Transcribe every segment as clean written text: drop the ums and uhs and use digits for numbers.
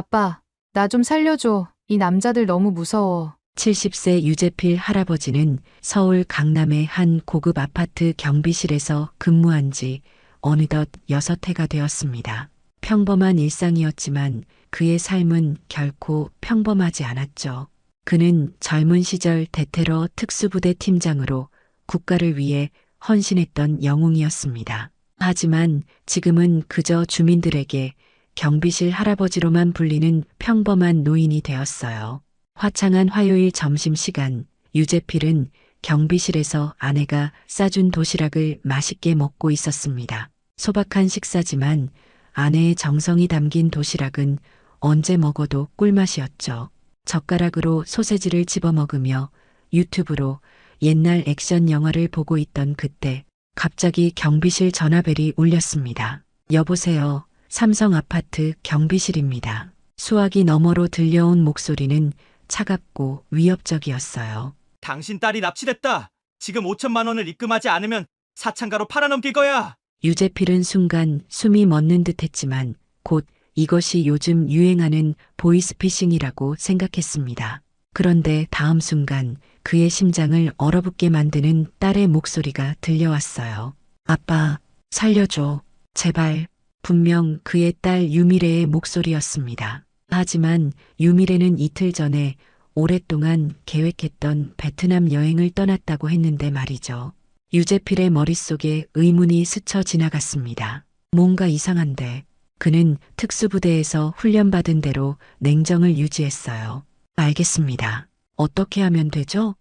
아빠, 나 좀 살려줘. 이 남자들 너무 무서워. 70세 유재필 할아버지는 서울 강남의 한 고급 아파트 경비실에서 근무한 지 어느덧 6해가 되었습니다. 평범한 일상이었지만 그의 삶은 결코 평범하지 않았죠. 그는 젊은 시절 대테러 특수부대 팀장으로 국가를 위해 헌신했던 영웅이었습니다. 하지만 지금은 그저 주민들에게 경비실 할아버지로만 불리는 평범한 노인이 되었어요. 화창한 화요일 점심시간, 유재필은 경비실에서 아내가 싸준 도시락을 맛있게 먹고 있었습니다. 소박한 식사지만 아내의 정성이 담긴 도시락은 언제 먹어도 꿀맛이었죠. 젓가락으로 소세지를 집어 먹으며 유튜브로 옛날 액션 영화를 보고 있던 그때 갑자기 경비실 전화벨이 울렸습니다. 여보세요. 삼성 아파트 경비실입니다. 수화기 너머로 들려온 목소리는 차갑고 위협적이었어요. 당신 딸이 납치됐다. 지금 5천만 원을 입금하지 않으면 사창가로 팔아넘길 거야. 유재필은 순간 숨이 멎는 듯 했지만 곧 이것이 요즘 유행하는 보이스피싱이라고 생각했습니다. 그런데 다음 순간 그의 심장을 얼어붙게 만드는 딸의 목소리가 들려왔어요. 아빠, 살려줘. 제발. 분명 그의 딸 유미래의 목소리였습니다. 하지만 유미래는 이틀 전에 오랫동안 계획했던 베트남 여행을 떠났다고 했는데 말이죠. 유재필의 머릿속에 의문이 스쳐 지나갔습니다. 뭔가 이상한데 그는 특수부대에서 훈련받은 대로 냉정을 유지했어요. 알겠습니다. 어떻게 하면 되죠?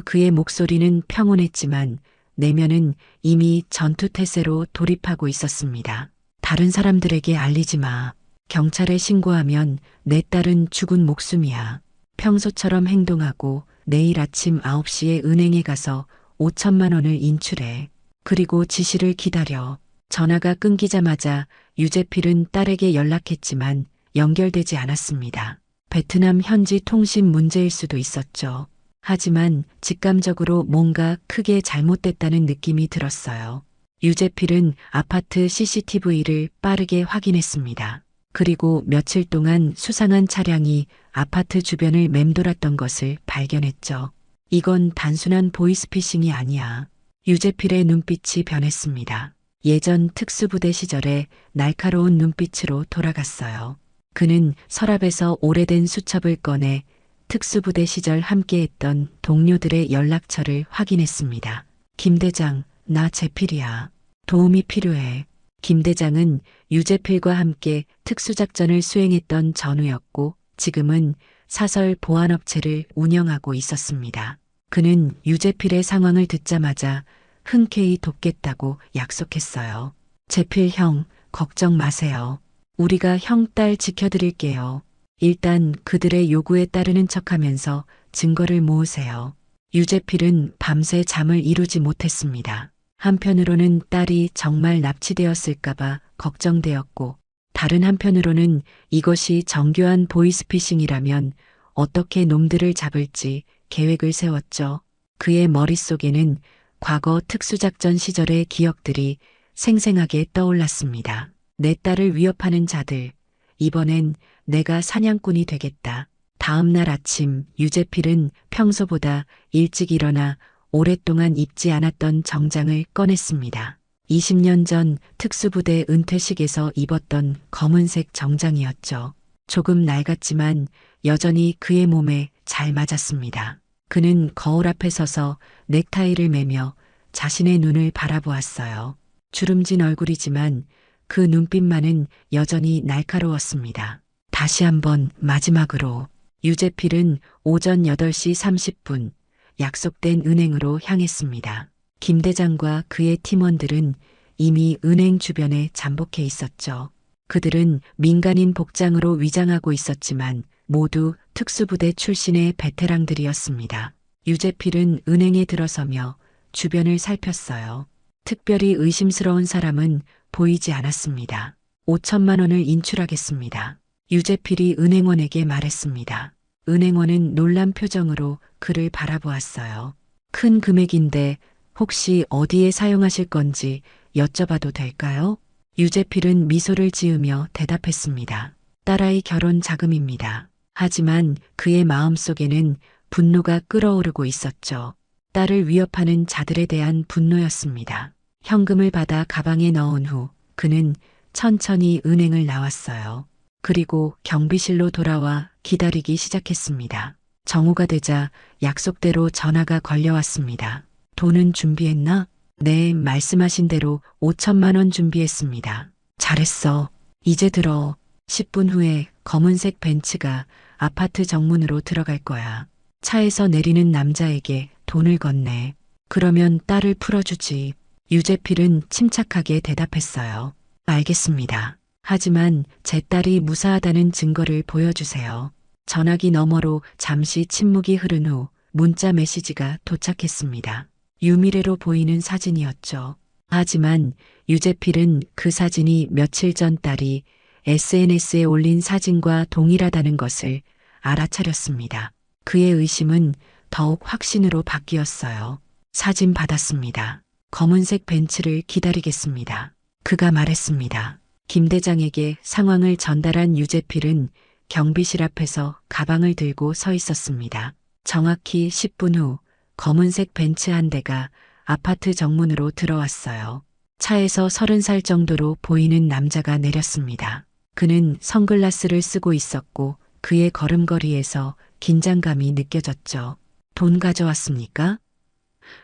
그의 목소리는 평온했지만 내면은 이미 전투태세로 돌입하고 있었습니다. 다른 사람들에게 알리지 마. 경찰에 신고하면 내 딸은 죽은 목숨이야. 평소처럼 행동하고 내일 아침 9시에 은행에 가서 5천만 원을 인출해. 그리고 지시를 기다려. 전화가 끊기자마자 유재필은 딸에게 연락했지만 연결되지 않았습니다. 베트남 현지 통신 문제일 수도 있었죠. 하지만 직감적으로 뭔가 크게 잘못됐다는 느낌이 들었어요. 유재필은 아파트 CCTV를 빠르게 확인했습니다. 그리고 며칠 동안 수상한 차량이 아파트 주변을 맴돌았던 것을 발견했죠. 이건 단순한 보이스피싱이 아니야. 유재필의 눈빛이 변했습니다. 예전 특수부대 시절의 날카로운 눈빛으로 돌아갔어요. 그는 서랍에서 오래된 수첩을 꺼내 특수부대 시절 함께했던 동료들의 연락처를 확인했습니다. 김 대장, 나 재필이야. 도움이 필요해. 김 대장은 유재필과 함께 특수작전을 수행했던 전우였고 지금은 사설 보안업체를 운영하고 있었습니다. 그는 유재필의 상황을 듣자마자 흔쾌히 돕겠다고 약속했어요. 재필 형, 걱정 마세요. 우리가 형 딸 지켜드릴게요. 일단 그들의 요구에 따르는 척하면서 증거를 모으세요. 유재필은 밤새 잠을 이루지 못했습니다. 한편으로는 딸이 정말 납치되었을까봐 걱정되었고 다른 한편으로는 이것이 정교한 보이스피싱이라면 어떻게 놈들을 잡을지 계획을 세웠죠. 그의 머릿속에는 과거 특수작전 시절의 기억들이 생생하게 떠올랐습니다. 내 딸을 위협하는 자들, 이번엔 내가 사냥꾼이 되겠다. 다음 날 아침 유재필은 평소보다 일찍 일어나 오랫동안 입지 않았던 정장을 꺼냈습니다. 20년 전 특수부대 은퇴식에서 입었던 검은색 정장이었죠. 조금 낡았지만 여전히 그의 몸에 잘 맞았습니다. 그는 거울 앞에 서서 넥타이를 매며 자신의 눈을 바라보았어요. 주름진 얼굴이지만 그 눈빛만은 여전히 날카로웠습니다. 다시 한번 마지막으로 유재필은 오전 8시 30분 약속된 은행으로 향했습니다. 김 대장과 그의 팀원들은 이미 은행 주변에 잠복해 있었죠. 그들은 민간인 복장으로 위장하고 있었지만 모두 특수부대 출신의 베테랑들이었습니다. 유재필은 은행에 들어서며 주변을 살폈어요. 특별히 의심스러운 사람은 보이지 않았습니다. 5천만 원을 인출하겠습니다. 유재필이 은행원에게 말했습니다. 은행원은 놀란 표정으로 그를 바라보았어요. 큰 금액인데 혹시 어디에 사용하실 건지 여쭤봐도 될까요? 유재필은 미소를 지으며 대답했습니다. 딸아이 결혼 자금입니다. 하지만 그의 마음속에는 분노가 끓어오르고 있었죠. 딸을 위협하는 자들에 대한 분노였습니다. 현금을 받아 가방에 넣은 후 그는 천천히 은행을 나왔어요. 그리고 경비실로 돌아와 기다리기 시작했습니다. 정오가 되자 약속대로 전화가 걸려왔습니다. 돈은 준비했나? 네, 말씀하신 대로 5천만 원 준비했습니다. 잘했어. 이제 들어. 10분 후에 검은색 벤츠가 아파트 정문으로 들어갈 거야. 차에서 내리는 남자에게 돈을 건네. 그러면 딸을 풀어주지. 유재필은 침착하게 대답했어요. 알겠습니다. 하지만 제 딸이 무사하다는 증거를 보여주세요. 전화기 너머로 잠시 침묵이 흐른 후 문자 메시지가 도착했습니다. 유미래로 보이는 사진이었죠. 하지만 유재필은 그 사진이 며칠 전 딸이 SNS에 올린 사진과 동일하다는 것을 알아차렸습니다. 그의 의심은 더욱 확신으로 바뀌었어요. 사진 받았습니다. 검은색 벤츠를 기다리겠습니다. 그가 말했습니다. 김 대장에게 상황을 전달한 유재필은 경비실 앞에서 가방을 들고 서 있었습니다. 정확히 10분 후 검은색 벤츠 한 대가 아파트 정문으로 들어왔어요. 차에서 30살 정도로 보이는 남자가 내렸습니다. 그는 선글라스를 쓰고 있었고 그의 걸음걸이에서 긴장감이 느껴졌죠. 돈 가져왔습니까?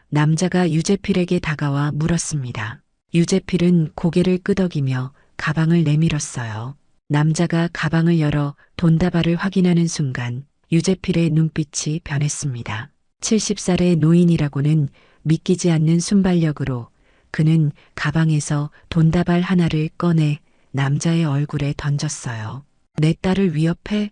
남자가 유재필에게 다가와 물었습니다. 유재필은 고개를 끄덕이며 가방을 내밀었어요. 남자가 가방을 열어 돈다발을 확인하는 순간 유재필의 눈빛이 변했습니다. 70살의 노인이라고는 믿기지 않는 순발력으로 그는 가방에서 돈다발 하나를 꺼내 남자의 얼굴에 던졌어요. 내 딸을 위협해?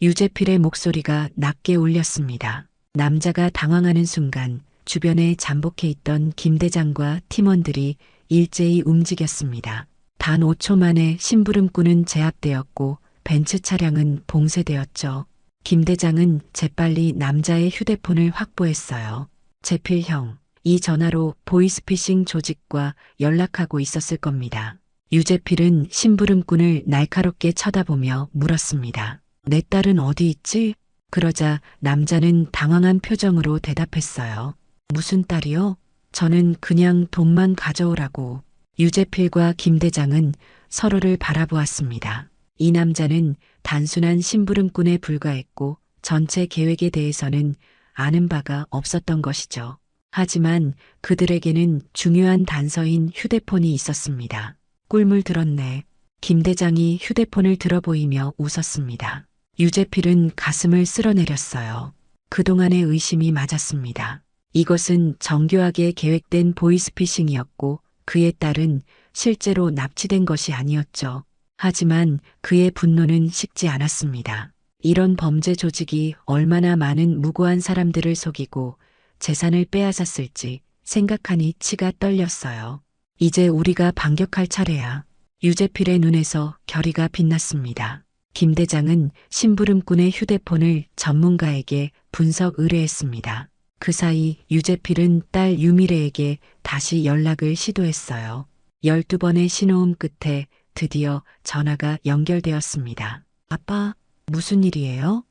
유재필의 목소리가 낮게 울렸습니다. 남자가 당황하는 순간 주변에 잠복해 있던 김 대장과 팀원들이 일제히 움직였습니다. 단 5초 만에 심부름꾼은 제압되었고 벤츠 차량은 봉쇄되었죠. 김 대장은 재빨리 남자의 휴대폰을 확보했어요. 재필 형, 이 전화로 보이스피싱 조직과 연락하고 있었을 겁니다. 유재필은 심부름꾼을 날카롭게 쳐다보며 물었습니다. 내 딸은 어디 있지? 그러자 남자는 당황한 표정으로 대답했어요. 무슨 딸이요? 저는 그냥 돈만 가져오라고. 유재필과 김 대장은 서로를 바라보았습니다. 이 남자는 단순한 심부름꾼에 불과했고 전체 계획에 대해서는 아는 바가 없었던 것이죠. 하지만 그들에게는 중요한 단서인 휴대폰이 있었습니다. 꿀물 들었네. 김 대장이 휴대폰을 들어 보이며 웃었습니다. 유재필은 가슴을 쓸어내렸어요. 그동안의 의심이 맞았습니다. 이것은 정교하게 계획된 보이스피싱이었고 그의 딸은 실제로 납치된 것이 아니었죠. 하지만 그의 분노는 식지 않았습니다. 이런 범죄 조직이 얼마나 많은 무고한 사람들을 속이고 재산을 빼앗았을지 생각하니 치가 떨렸어요. 이제 우리가 반격할 차례야. 유재필의 눈에서 결의가 빛났습니다. 김 대장은 심부름꾼의 휴대폰을 전문가에게 분석 의뢰했습니다. 그 사이 유재필은 딸 유미래에게 다시 연락을 시도했어요. 12번의 신호음 끝에 드디어 전화가 연결되었습니다. 아빠, 무슨 일이에요?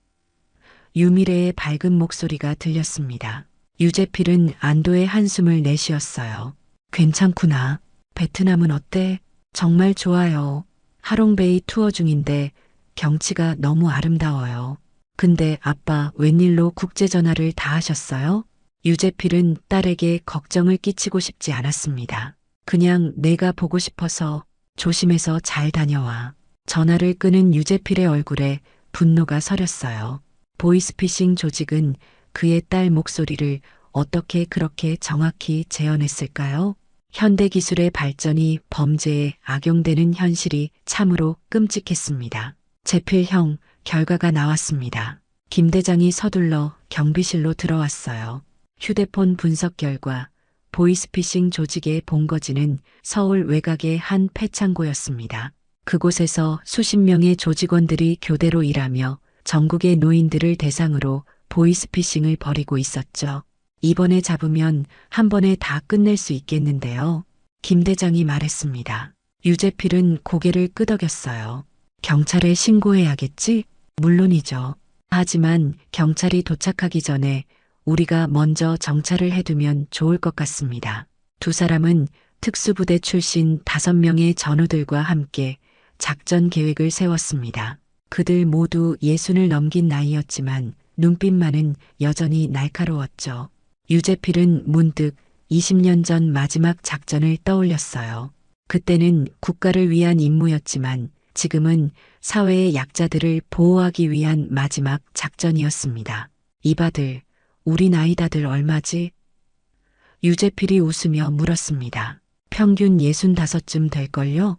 유미래의 밝은 목소리가 들렸습니다. 유재필은 안도의 한숨을 내쉬었어요. 괜찮구나. 베트남은 어때? 정말 좋아요. 하롱베이 투어 중인데 경치가 너무 아름다워요. 근데 아빠 웬일로 국제전화를 다 하셨어요? 유재필은 딸에게 걱정을 끼치고 싶지 않았습니다. 그냥 내가 보고 싶어서. 조심해서 잘 다녀와. 전화를 끄는 유재필의 얼굴에 분노가 서렸어요. 보이스피싱 조직은 그의 딸 목소리를 어떻게 그렇게 정확히 재현했을까요? 현대기술의 발전이 범죄에 악용되는 현실이 참으로 끔찍했습니다. 재필 형, 결과가 나왔습니다. 김 대장이 서둘러 경비실로 들어왔어요. 휴대폰 분석 결과 보이스피싱 조직의 본거지는 서울 외곽의 한 폐창고였습니다. 그곳에서 수십 명의 조직원들이 교대로 일하며 전국의 노인들을 대상으로 보이스피싱을 벌이고 있었죠. 이번에 잡으면 한 번에 다 끝낼 수 있겠는데요. 김 대장이 말했습니다. 유재필은 고개를 끄덕였어요. 경찰에 신고해야겠지? 물론이죠. 하지만 경찰이 도착하기 전에 우리가 먼저 정찰을 해두면 좋을 것 같습니다. 두 사람은 특수부대 출신 5명의 전우들과 함께 작전 계획을 세웠습니다. 그들 모두 60을 넘긴 나이였지만 눈빛만은 여전히 날카로웠죠. 유재필은 문득 20년 전 마지막 작전을 떠올렸어요. 그때는 국가를 위한 임무였지만 지금은 사회의 약자들을 보호하기 위한 마지막 작전이었습니다. 이바들, 우리 나이 다들 얼마지? 유재필이 웃으며 물었습니다. 평균 65쯤 될걸요?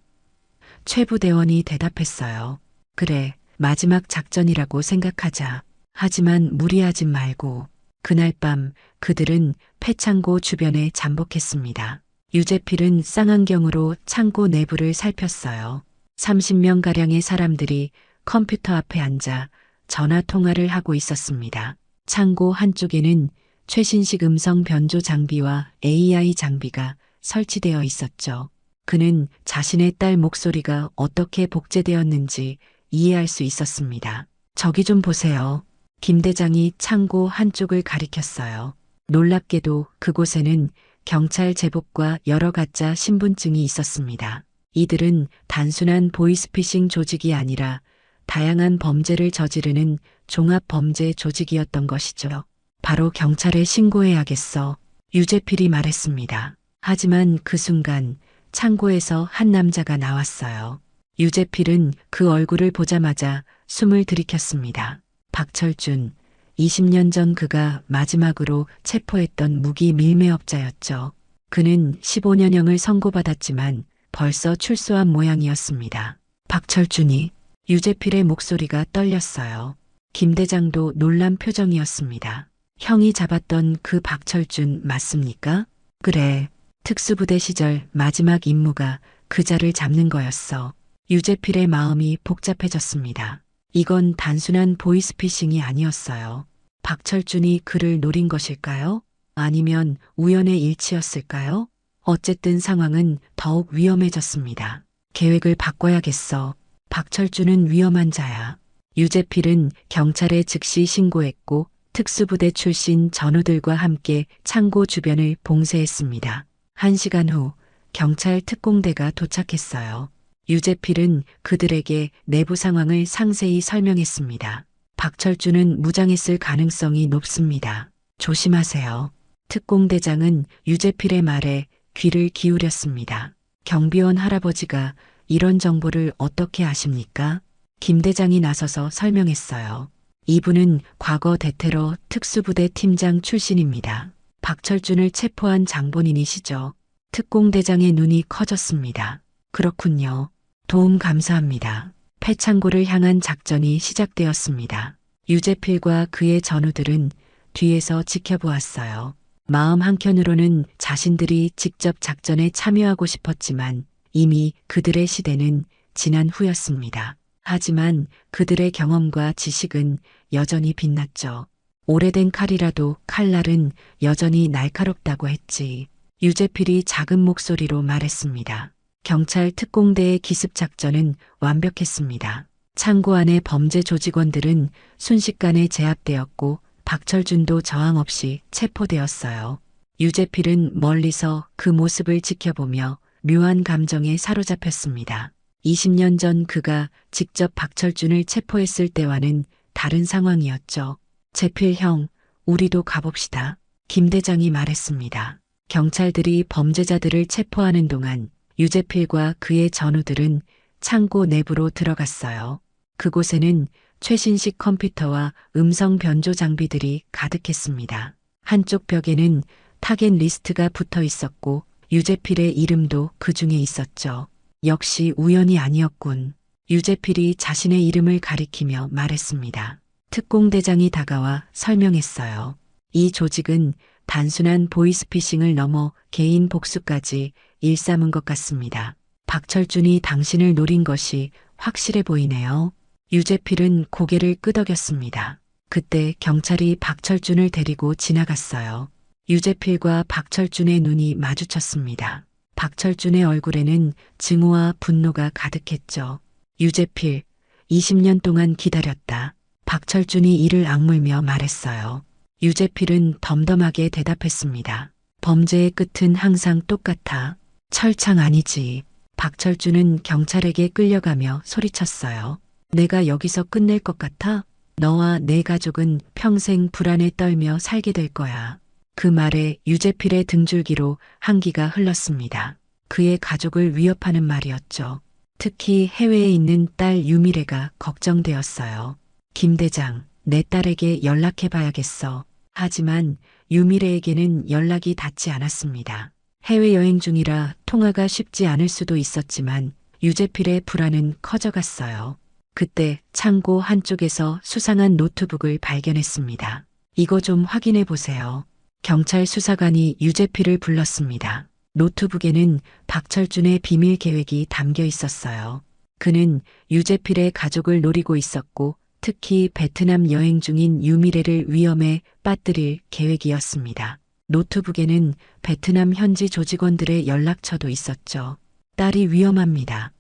최 부대원이 대답했어요. 그래, 마지막 작전이라고 생각하자. 하지만 무리하지 말고. 그날 밤 그들은 폐창고 주변에 잠복했습니다. 유재필은 쌍안경으로 창고 내부를 살폈어요. 30명가량의 사람들이 컴퓨터 앞에 앉아 전화 통화를 하고 있었습니다. 창고 한쪽에는 최신식 음성 변조 장비와 AI 장비가 설치되어 있었죠. 그는 자신의 딸 목소리가 어떻게 복제되었는지 이해할 수 있었습니다. 저기 좀 보세요. 김 대장이 창고 한쪽을 가리켰어요. 놀랍게도 그곳에는 경찰 제복과 여러 가짜 신분증이 있었습니다. 이들은 단순한 보이스피싱 조직이 아니라 다양한 범죄를 저지르는 종합범죄 조직이었던 것이죠. 바로 경찰에 신고해야겠어. 유재필이 말했습니다. 하지만 그 순간 창고에서 한 남자가 나왔어요. 유재필은 그 얼굴을 보자마자 숨을 들이켰습니다. 박철준, 20년 전 그가 마지막으로 체포했던 무기 밀매업자였죠. 그는 15년형을 선고받았지만 벌써 출소한 모양이었습니다. 박철준이? 유재필의 목소리가 떨렸어요. 김 대장도 놀란 표정이었습니다. 형이 잡았던 그 박철준 맞습니까? 그래. 특수부대 시절 마지막 임무가 그자를 잡는 거였어. 유재필의 마음이 복잡해졌습니다. 이건 단순한 보이스피싱이 아니었어요. 박철준이 그를 노린 것일까요? 아니면 우연의 일치였을까요? 어쨌든 상황은 더욱 위험해졌습니다. 계획을 바꿔야겠어. 박철준은 위험한 자야. 유재필은 경찰에 즉시 신고했고 특수부대 출신 전우들과 함께 창고 주변을 봉쇄했습니다. 1시간 후 경찰 특공대가 도착했어요. 유재필은 그들에게 내부 상황을 상세히 설명했습니다. 박철준은 무장했을 가능성이 높습니다. 조심하세요. 특공대장은 유재필의 말에 귀를 기울였습니다. 경비원 할아버지가 이런 정보를 어떻게 아십니까? 김 대장이 나서서 설명했어요. 이분은 과거 대테러 특수부대 팀장 출신입니다. 박철준을 체포한 장본인이시죠. 특공대장의 눈이 커졌습니다. 그렇군요. 도움 감사합니다. 폐창고를 향한 작전이 시작되었습니다. 유재필과 그의 전우들은 뒤에서 지켜보았어요. 마음 한켠으로는 자신들이 직접 작전에 참여하고 싶었지만 이미 그들의 시대는 지난 후였습니다. 하지만 그들의 경험과 지식은 여전히 빛났죠. 오래된 칼이라도 칼날은 여전히 날카롭다고 했지. 유재필이 작은 목소리로 말했습니다. 경찰 특공대의 기습 작전은 완벽했습니다. 창고 안의 범죄 조직원들은 순식간에 제압되었고 박철준도 저항 없이 체포되었어요. 유재필은 멀리서 그 모습을 지켜보며 묘한 감정에 사로잡혔습니다. 20년 전 그가 직접 박철준을 체포했을 때와는 다른 상황이었죠. 재필 형, 우리도 가봅시다. 김 대장이 말했습니다. 경찰들이 범죄자들을 체포하는 동안 유재필과 그의 전우들은 창고 내부로 들어갔어요. 그곳에는 최신식 컴퓨터와 음성 변조 장비들이 가득했습니다. 한쪽 벽에는 타겟 리스트가 붙어 있었고 유재필의 이름도 그 중에 있었죠. 역시 우연이 아니었군. 유재필이 자신의 이름을 가리키며 말했습니다. 특공대장이 다가와 설명했어요. 이 조직은 단순한 보이스피싱을 넘어 개인 복수까지 일삼은 것 같습니다. 박철준이 당신을 노린 것이 확실해 보이네요. 유재필은 고개를 끄덕였습니다. 그때 경찰이 박철준을 데리고 지나갔어요. 유재필과 박철준의 눈이 마주쳤습니다. 박철준의 얼굴에는 증오와 분노가 가득했죠. 유재필, 20년 동안 기다렸다. 박철준이 이를 악물며 말했어요. 유재필은 덤덤하게 대답했습니다. 범죄의 끝은 항상 똑같아. 철창 아니지. 박철준은 경찰에게 끌려가며 소리쳤어요. 내가 여기서 끝낼 것 같아? 너와 내 가족은 평생 불안에 떨며 살게 될 거야. 그 말에 유재필의 등줄기로 한기가 흘렀습니다. 그의 가족을 위협하는 말이었죠. 특히 해외에 있는 딸 유미래가 걱정되었어요. 김 대장, 내 딸에게 연락해 봐야겠어. 하지만 유미래에게는 연락이 닿지 않았습니다. 해외여행 중이라 통화가 쉽지 않을 수도 있었지만 유재필의 불안은 커져갔어요. 그때 창고 한쪽에서 수상한 노트북을 발견했습니다. 이거 좀 확인해 보세요. 경찰 수사관이 유재필을 불렀습니다. 노트북에는 박철준의 비밀 계획이 담겨 있었어요. 그는 유재필의 가족을 노리고 있었고 특히 베트남 여행 중인 유미래를 위험에 빠뜨릴 계획이었습니다. 노트북에는 베트남 현지 조직원들의 연락처도 있었죠. 딸이 위험합니다.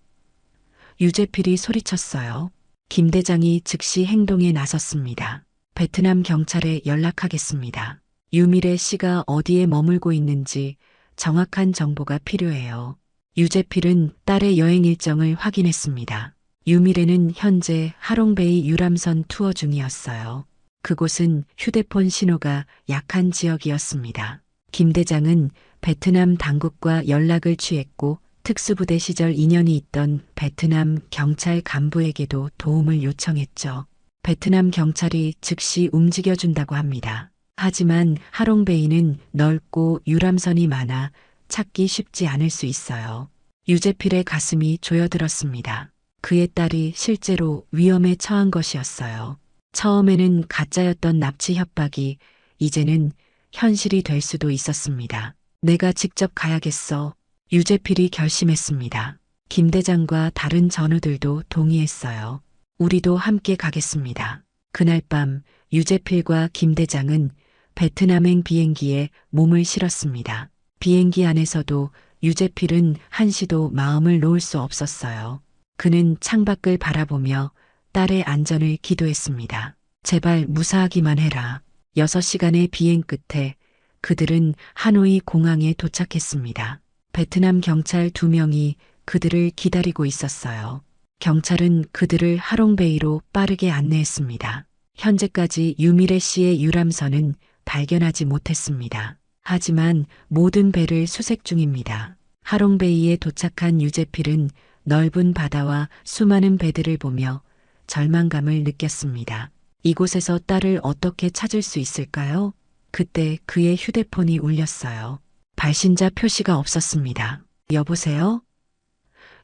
유재필이 소리쳤어요. 김 대장이 즉시 행동에 나섰습니다. 베트남 경찰에 연락하겠습니다. 유미래 씨가 어디에 머물고 있는지 정확한 정보가 필요해요. 유재필은 딸의 여행 일정을 확인했습니다. 유미래는 현재 하롱베이 유람선 투어 중이었어요. 그곳은 휴대폰 신호가 약한 지역이었습니다. 김 대장은 베트남 당국과 연락을 취했고 특수부대 시절 인연이 있던 베트남 경찰 간부에게도 도움을 요청했죠. 베트남 경찰이 즉시 움직여준다고 합니다. 하지만 하롱베이는 넓고 유람선이 많아 찾기 쉽지 않을 수 있어요. 유재필의 가슴이 조여들었습니다. 그의 딸이 실제로 위험에 처한 것이었어요. 처음에는 가짜였던 납치 협박이 이제는 현실이 될 수도 있었습니다. 내가 직접 가야겠어. 유재필이 결심했습니다. 김 대장과 다른 전우들도 동의했어요. 우리도 함께 가겠습니다. 그날 밤 유재필과 김 대장은 베트남행 비행기에 몸을 실었습니다. 비행기 안에서도 유재필은 한시도 마음을 놓을 수 없었어요. 그는 창밖을 바라보며 딸의 안전을 기도했습니다. 제발 무사하기만 해라. 6시간의 비행 끝에 그들은 하노이 공항에 도착했습니다. 베트남 경찰 2명이 그들을 기다리고 있었어요. 경찰은 그들을 하롱베이로 빠르게 안내했습니다. 현재까지 유미래 씨의 유람선은 발견하지 못했습니다. 하지만 모든 배를 수색 중입니다. 하롱베이에 도착한 유재필은 넓은 바다와 수많은 배들을 보며 절망감을 느꼈습니다. 이곳에서 딸을 어떻게 찾을 수 있을까요? 그때 그의 휴대폰이 울렸어요. 발신자 표시가 없었습니다. 여보세요?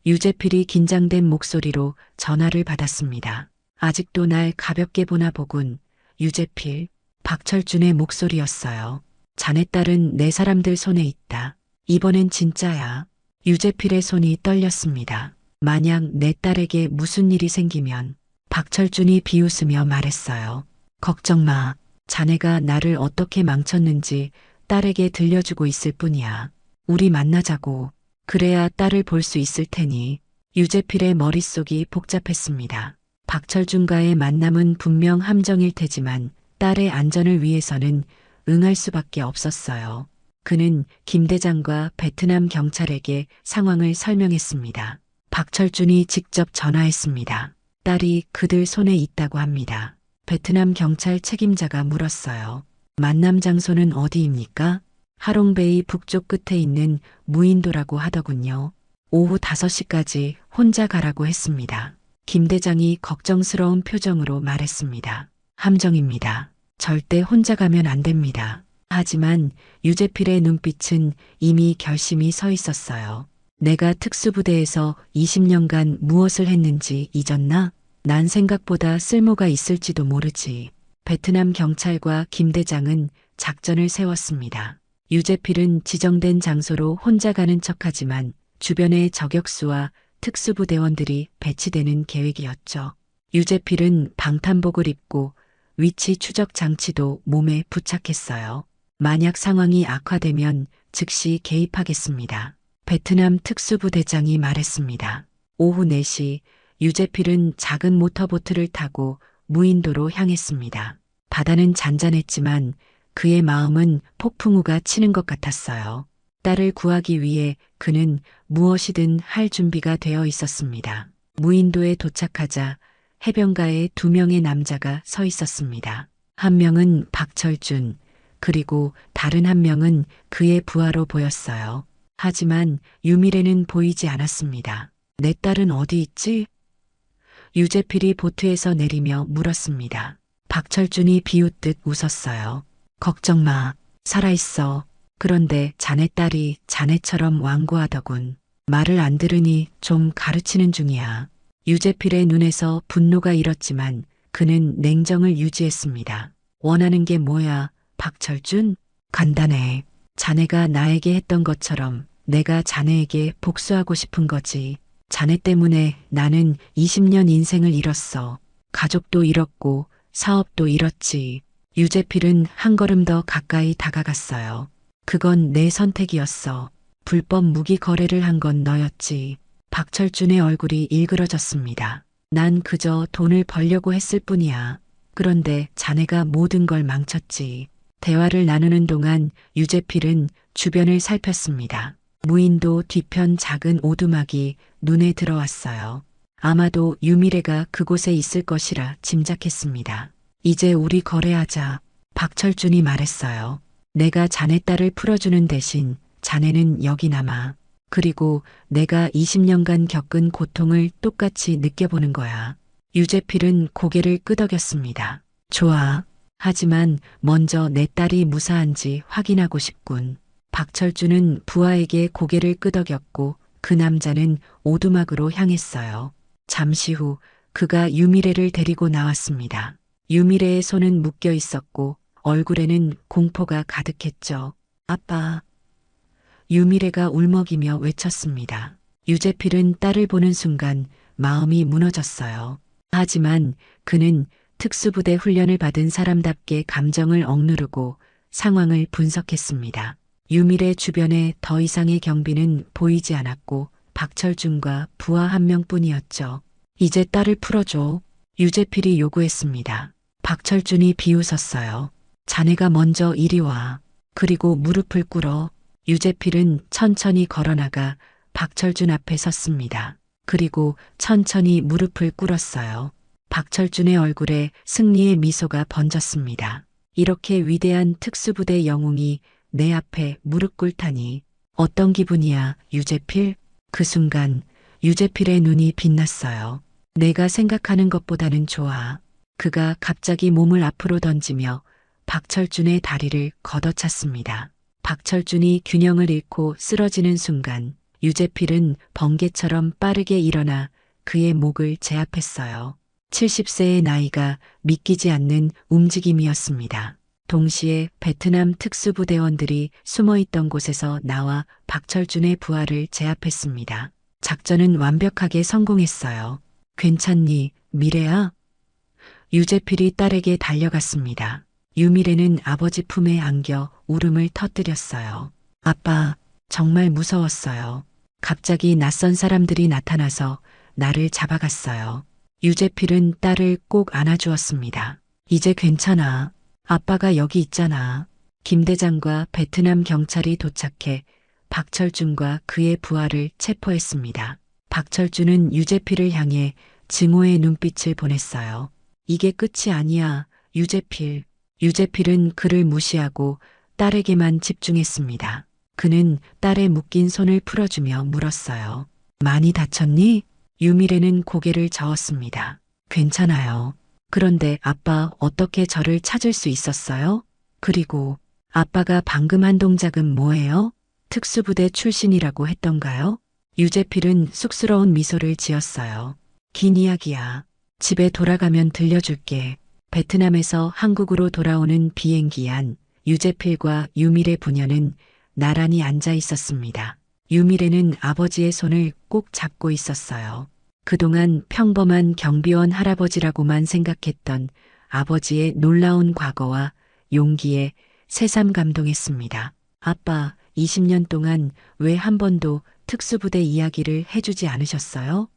유재필이 긴장된 목소리로 전화를 받았습니다. 아직도 날 가볍게 보나 보군. 유재필, 박철준의 목소리였어요. 자네 딸은 내 사람들 손에 있다. 이번엔 진짜야. 유재필의 손이 떨렸습니다. 만약 내 딸에게 무슨 일이 생기면 박철준이 비웃으며 말했어요. 걱정 마. 자네가 나를 어떻게 망쳤는지 딸에게 들려주고 있을 뿐이야. 우리 만나자고. 그래야 딸을 볼 수 있을 테니. 유재필의 머릿속이 복잡했습니다. 박철준과의 만남은 분명 함정일 테지만 딸의 안전을 위해서는 응할 수밖에 없었어요. 그는 김 대장과 베트남 경찰에게 상황을 설명했습니다. 박철준이 직접 전화했습니다. 딸이 그들 손에 있다고 합니다. 베트남 경찰 책임자가 물었어요. 만남 장소는 어디입니까? 하롱베이 북쪽 끝에 있는 무인도라고 하더군요. 오후 5시까지 혼자 가라고 했습니다. 김 대장이 걱정스러운 표정으로 말했습니다. 함정입니다. 절대 혼자 가면 안 됩니다. 하지만 유재필의 눈빛은 이미 결심이 서 있었어요. 내가 특수부대에서 20년간 무엇을 했는지 잊었나? 난 생각보다 쓸모가 있을지도 모르지. 베트남 경찰과 김 대장은 작전을 세웠습니다. 유재필은 지정된 장소로 혼자 가는 척하지만 주변에 저격수와 특수부대원들이 배치되는 계획이었죠. 유재필은 방탄복을 입고 위치 추적 장치도 몸에 부착했어요. 만약 상황이 악화되면 즉시 개입하겠습니다. 베트남 특수부대장이 말했습니다. 오후 4시 유재필은 작은 모터보트를 타고 무인도로 향했습니다. 바다는 잔잔했지만 그의 마음은 폭풍우가 치는 것 같았어요. 딸을 구하기 위해 그는 무엇이든 할 준비가 되어 있었습니다. 무인도에 도착하자 해변가에 두 명의 남자가 서 있었습니다. 한 명은 박철준, 그리고 다른 한 명은 그의 부하로 보였어요. 하지만 유미래는 보이지 않았습니다. 내 딸은 어디 있지? 유재필이 보트에서 내리며 물었습니다. 박철준이 비웃듯 웃었어요. 걱정 마, 살아있어. 그런데 자네 딸이 자네처럼 완고하더군. 말을 안 들으니 좀 가르치는 중이야. 유재필의 눈에서 분노가 일었지만 그는 냉정을 유지했습니다. 원하는 게 뭐야, 박철준? 간단해. 자네가 나에게 했던 것처럼 내가 자네에게 복수하고 싶은 거지. 자네 때문에 나는 20년 인생을 잃었어. 가족도 잃었고 사업도 잃었지. 유재필은 한 걸음 더 가까이 다가갔어요. 그건 내 선택이었어. 불법 무기 거래를 한 건 너였지. 박철준의 얼굴이 일그러졌습니다. 난 그저 돈을 벌려고 했을 뿐이야. 그런데 자네가 모든 걸 망쳤지. 대화를 나누는 동안 유재필은 주변을 살폈습니다. 무인도 뒤편 작은 오두막이 눈에 들어왔어요. 아마도 유미래가 그곳에 있을 것이라 짐작했습니다. 이제 우리 거래하자. 박철준이 말했어요. 내가 자네 딸을 풀어주는 대신 자네는 여기 남아. 그리고 내가 20년간 겪은 고통을 똑같이 느껴보는 거야. 유재필은 고개를 끄덕였습니다. 좋아. 하지만 먼저 내 딸이 무사한지 확인하고 싶군. 박철준은 부하에게 고개를 끄덕였고 그 남자는 오두막으로 향했어요. 잠시 후 그가 유미래를 데리고 나왔습니다. 유미래의 손은 묶여 있었고 얼굴에는 공포가 가득했죠. 아빠. 유미래가 울먹이며 외쳤습니다. 유재필은 딸을 보는 순간 마음이 무너졌어요. 하지만 그는 특수부대 훈련을 받은 사람답게 감정을 억누르고 상황을 분석했습니다. 유미래 주변에 더 이상의 경비는 보이지 않았고 박철준과 부하 한 명뿐이었죠. 이제 딸을 풀어줘. 유재필이 요구했습니다. 박철준이 비웃었어요. 자네가 먼저 이리 와. 그리고 무릎을 꿇어. 유재필은 천천히 걸어나가 박철준 앞에 섰습니다. 그리고 천천히 무릎을 꿇었어요. 박철준의 얼굴에 승리의 미소가 번졌습니다. 이렇게 위대한 특수부대 영웅이 내 앞에 무릎 꿇다니. 어떤 기분이야, 유재필? 그 순간 유재필의 눈이 빛났어요. 내가 생각하는 것보다는 좋아. 그가 갑자기 몸을 앞으로 던지며 박철준의 다리를 걷어찼습니다. 박철준이 균형을 잃고 쓰러지는 순간 유재필은 번개처럼 빠르게 일어나 그의 목을 제압했어요. 70세의 나이가 믿기지 않는 움직임이었습니다. 동시에 베트남 특수부대원들이 숨어있던 곳에서 나와 박철준의 부하를 제압했습니다. 작전은 완벽하게 성공했어요. 괜찮니, 미래야? 유재필이 딸에게 달려갔습니다. 유미래는 아버지 품에 안겨 울음을 터뜨렸어요. 아빠, 정말 무서웠어요. 갑자기 낯선 사람들이 나타나서 나를 잡아갔어요. 유재필은 딸을 꼭 안아주었습니다. 이제 괜찮아. 아빠가 여기 있잖아. 김 대장과 베트남 경찰이 도착해 박철준과 그의 부하를 체포했습니다. 박철준은 유재필을 향해 증오의 눈빛을 보냈어요. 이게 끝이 아니야, 유재필. 유재필은 그를 무시하고 딸에게만 집중했습니다. 그는 딸의 묶인 손을 풀어주며 물었어요. 많이 다쳤니? 유미래는 고개를 저었습니다. 괜찮아요. 그런데 아빠 어떻게 저를 찾을 수 있었어요? 그리고 아빠가 방금 한 동작은 뭐예요? 특수부대 출신이라고 했던가요? 유재필은 쑥스러운 미소를 지었어요. 긴 이야기야. 집에 돌아가면 들려줄게. 베트남에서 한국으로 돌아오는 비행기 안 유재필과 유미래 부녀는 나란히 앉아 있었습니다. 유미래는 아버지의 손을 꼭 잡고 있었어요. 그동안 평범한 경비원 할아버지라고만 생각했던 아버지의 놀라운 과거와 용기에 새삼 감동했습니다. 아빠, 20년 동안 왜 한 번도 특수부대 이야기를 해주지 않으셨어요?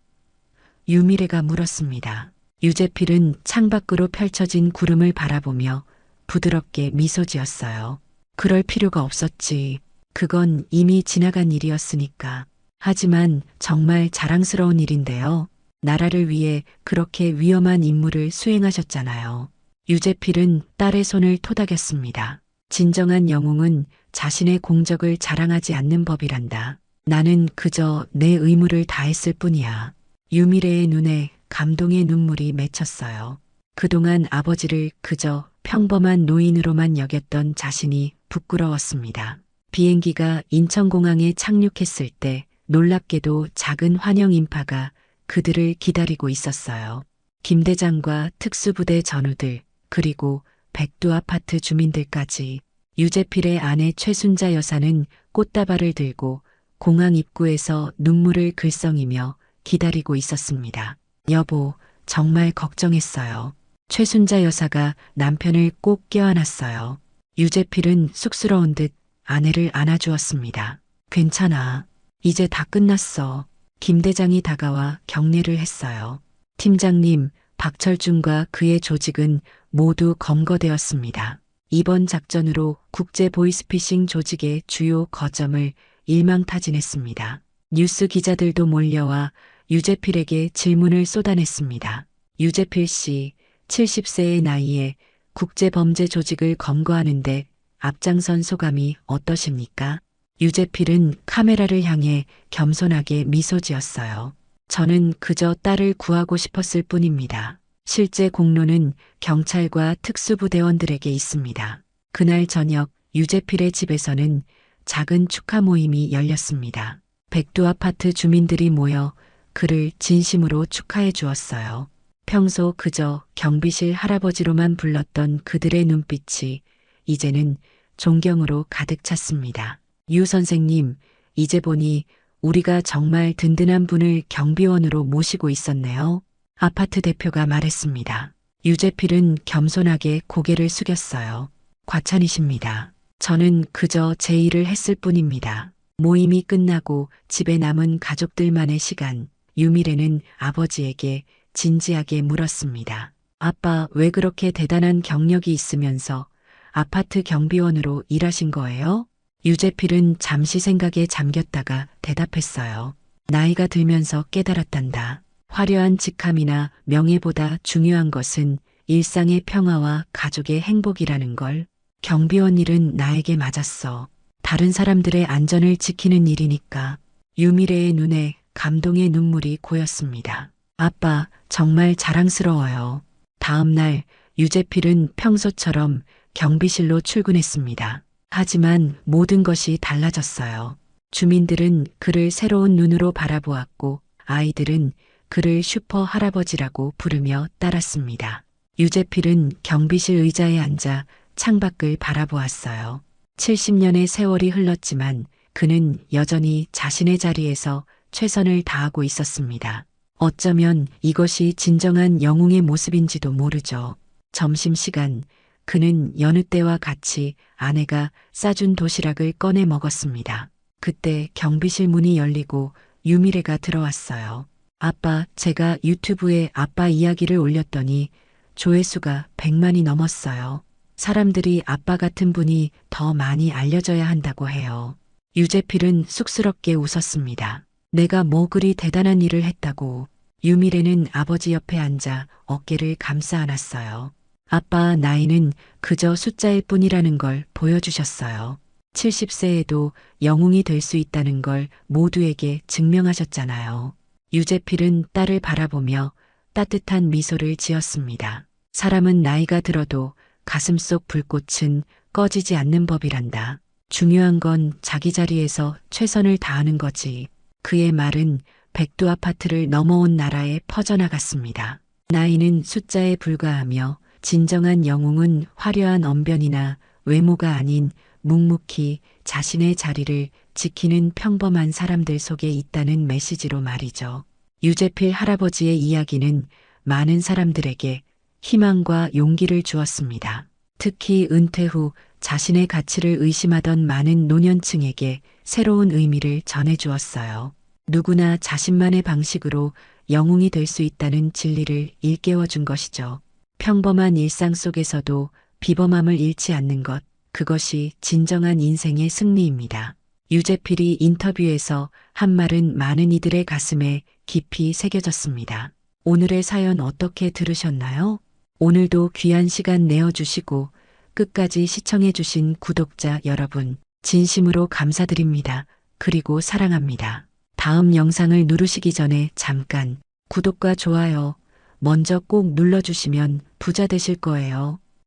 유미래가 물었습니다. 유재필은 창밖으로 펼쳐진 구름을 바라보며 부드럽게 미소 지었어요. 그럴 필요가 없었지. 그건 이미 지나간 일이었으니까. 하지만 정말 자랑스러운 일인데요. 나라를 위해 그렇게 위험한 임무를 수행하셨잖아요. 유재필은 딸의 손을 토닥였습니다. 진정한 영웅은 자신의 공적을 자랑하지 않는 법이란다. 나는 그저 내 의무를 다했을 뿐이야. 유미래의 눈에 감동의 눈물이 맺혔어요. 그동안 아버지를 그저 평범한 노인으로만 여겼던 자신이 부끄러웠습니다. 비행기가 인천공항에 착륙했을 때 놀랍게도 작은 환영 인파가 그들을 기다리고 있었어요. 김 대장과 특수부대 전우들, 그리고 백두 아파트 주민들까지. 유재필의 아내 최순자 여사는 꽃다발을 들고 공항 입구에서 눈물을 글썽이며 기다리고 있었습니다. 여보, 정말 걱정했어요. 최순자 여사가 남편을 꼭 껴안았어요. 유재필은 쑥스러운 듯 아내를 안아주었습니다. 괜찮아. 이제 다 끝났어. 김 대장이 다가와 격려를 했어요. 팀장님, 박철준과 그의 조직은 모두 검거되었습니다. 이번 작전으로 국제 보이스피싱 조직의 주요 거점을 일망타진했습니다. 뉴스 기자들도 몰려와 유재필에게 질문을 쏟아냈습니다. 유재필 씨, 70세의 나이에 국제범죄 조직을 검거하는데 앞장선 소감이 어떠십니까? 유재필은 카메라를 향해 겸손하게 미소 지었어요. 저는 그저 딸을 구하고 싶었을 뿐입니다. 실제 공로는 경찰과 특수부대원들에게 있습니다. 그날 저녁 유재필의 집에서는 작은 축하 모임이 열렸습니다. 백두 아파트 주민들이 모여 그를 진심으로 축하해 주었어요. 평소 그저 경비실 할아버지로만 불렀던 그들의 눈빛이 이제는 존경으로 가득 찼습니다. 유 선생님, 이제 보니 우리가 정말 든든한 분을 경비원으로 모시고 있었네요. 아파트 대표가 말했습니다. 유재필은 겸손하게 고개를 숙였어요. 과찬이십니다. 저는 그저 제 일을 했을 뿐입니다. 모임이 끝나고 집에 남은 가족들만의 시간, 유미래는 아버지에게 진지하게 물었습니다. 아빠, 왜 그렇게 대단한 경력이 있으면서 아파트 경비원으로 일하신 거예요? 유재필은 잠시 생각에 잠겼다가 대답했어요. 나이가 들면서 깨달았단다. 화려한 직함이나 명예보다 중요한 것은 일상의 평화와 가족의 행복이라는 걸. 경비원 일은 나에게 맞았어. 다른 사람들의 안전을 지키는 일이니까. 유미래의 눈에 감동의 눈물이 고였습니다. 아빠, 정말 자랑스러워요. 다음 날 유재필은 평소처럼 경비실로 출근했습니다. 하지만 모든 것이 달라졌어요. 주민들은 그를 새로운 눈으로 바라보았고 아이들은 그를 슈퍼 할아버지라고 부르며 따랐습니다. 유재필은 경비실 의자에 앉아 창밖을 바라보았어요. 70년의 세월이 흘렀지만 그는 여전히 자신의 자리에서 최선을 다하고 있었습니다. 어쩌면 이것이 진정한 영웅의 모습인지도 모르죠. 점심시간, 그는 여느 때와 같이 아내가 싸준 도시락을 꺼내 먹었습니다. 그때 경비실 문이 열리고 유미래가 들어왔어요. 아빠, 제가 유튜브에 아빠 이야기를 올렸더니 조회수가 100만이 넘었어요. 사람들이 아빠 같은 분이 더 많이 알려져야 한다고 해요. 유재필은 쑥스럽게 웃었습니다. 내가 뭐 그리 대단한 일을 했다고. 유미래는 아버지 옆에 앉아 어깨를 감싸 안았어요. 아빠 나이는 그저 숫자일 뿐이라는 걸 보여주셨어요. 70세에도 영웅이 될 수 있다는 걸 모두에게 증명하셨잖아요. 유재필은 딸을 바라보며 따뜻한 미소를 지었습니다. 사람은 나이가 들어도 가슴속 불꽃은 꺼지지 않는 법이란다. 중요한 건 자기 자리에서 최선을 다하는 거지. 그의 말은 백두 아파트를 넘어온 나라에 퍼져나갔습니다. 나이는 숫자에 불과하며 진정한 영웅은 화려한 언변이나 외모가 아닌 묵묵히 자신의 자리를 지키는 평범한 사람들 속에 있다는 메시지로 말이죠. 유재필 할아버지의 이야기는 많은 사람들에게 희망과 용기를 주었습니다. 특히 은퇴 후 자신의 가치를 의심하던 많은 노년층에게 새로운 의미를 전해주었어요. 누구나 자신만의 방식으로 영웅이 될 수 있다는 진리를 일깨워 준 것이죠. 평범한 일상 속에서도 비범함을 잃지 않는 것, 그것이 진정한 인생의 승리입니다. 유재필이 인터뷰에서 한 말은 많은 이들의 가슴에 깊이 새겨졌습니다. 오늘의 사연 어떻게 들으셨나요? 오늘도 귀한 시간 내어주시고 끝까지 시청해주신 구독자 여러분, 진심으로 감사드립니다. 그리고 사랑합니다. 다음 영상을 누르시기 전에 잠깐 구독과 좋아요 먼저 꼭 눌러주시면 부자 되실 거예요.